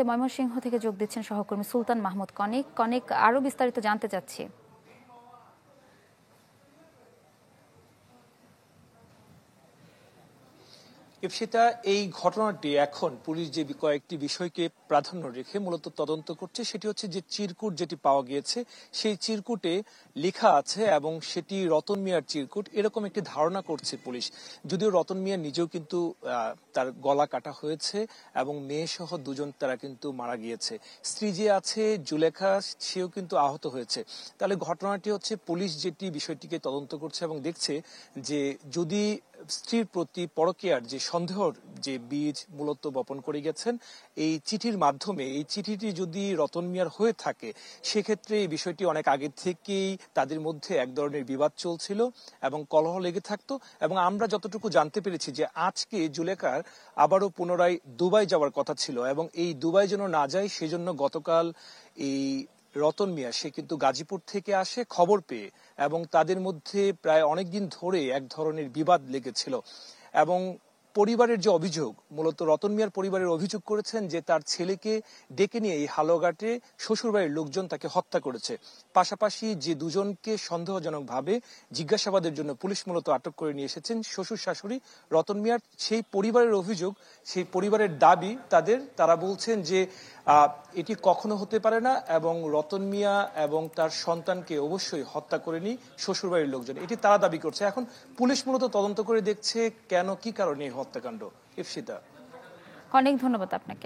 ময়মনসিংহ থেকে যোগ দিচ্ছেন সহকর্মী সুলতান মাহমুদ কনিক। কনিক, আরো বিস্তারিত জানতে চাচ্ছি। ইপসিতা, এই ঘটনাটি এখন পুলিশ যে কয়েকটি বিষয়কে প্রাধান্য রেখে মূলত তদন্ত করছে, সেটি হচ্ছে যে চিরকুট যেটি পাওয়া গিয়েছে সেই চিরকুটে লেখা আছে এবং সেটি রতন মিয়ার চিরকুট, এরকম একটি ধারণা করছে পুলিশ। যদিও রতন মিয়া নিজেও কিন্তু তার গলা কাটা হয়েছে এবং মেয়ে সহ দুজন তারা কিন্তু মারা গিয়েছে। স্ত্রী যে আছে জুলেখা, সেও কিন্তু আহত হয়েছে। তাহলে ঘটনাটি হচ্ছে পুলিশ যেটি বিষয়টিকে তদন্ত করছে এবং দেখছে যে যদি স্ত্রীর প্রতি পরকীয়ার যে সন্দেহর যে বীজ মূলত বপন করে গেছেন এই চিঠির মাধ্যমে, এই চিঠিটি যদি রতন মিয়ার হয়ে থাকে, সেক্ষেত্রে এই বিষয়টি অনেক আগে থেকেই তাদের মধ্যে এক ধরনের বিবাদ চলছিল এবং কলহ লেগে থাকতো। এবং আমরা যতটুকু জানতে পেরেছি যে আজকে জুলেখার আবারও পুনরায় দুবাই যাওয়ার কথা ছিল এবং এই দুবাই যেন না যায় সেজন্য গতকাল এই রতন মিয়া সে কিন্তু গাজীপুর থেকে আসে খবর পেয়ে, এবং তাদের মধ্যে প্রায় অনেকদিন ধরে এক ধরনের বিবাদ লেগেছিল। এবং পরিবারের যে অভিযোগ, মূলত রতন মিয়ার পরিবারের অভিযোগ করেছেন যে তার ছেলেকে ডেকে নিয়ে এই হালুয়াঘাটে শ্বশুরবাড়ির লোকজন তাকে হত্যা করেছে। পাশাপাশি যে দুজনকে সন্দেহজনকভাবে জিজ্ঞাসাবাদের জন্য পুলিশ মূলত আটক করে নিয়ে এসেছেন শ্বশুর শাশুড়ি রতন মিয়ার, সেই পরিবারের অভিযোগ, সেই পরিবারের দাবি তারা বলছেন যে এটি কখনো হতে পারে না এবং রতন মিয়া এবং তার সন্তানকে অবশ্যই হত্যা করেনি শ্বশুরবাড়ির লোকজন, এটি তারা দাবি করছে। এখন পুলিশ মূলত তদন্ত করে দেখছে কেন, কি কারণে এই হত্যাকাণ্ড। ইপসিতা, অনেক ধন্যবাদ আপনাকে।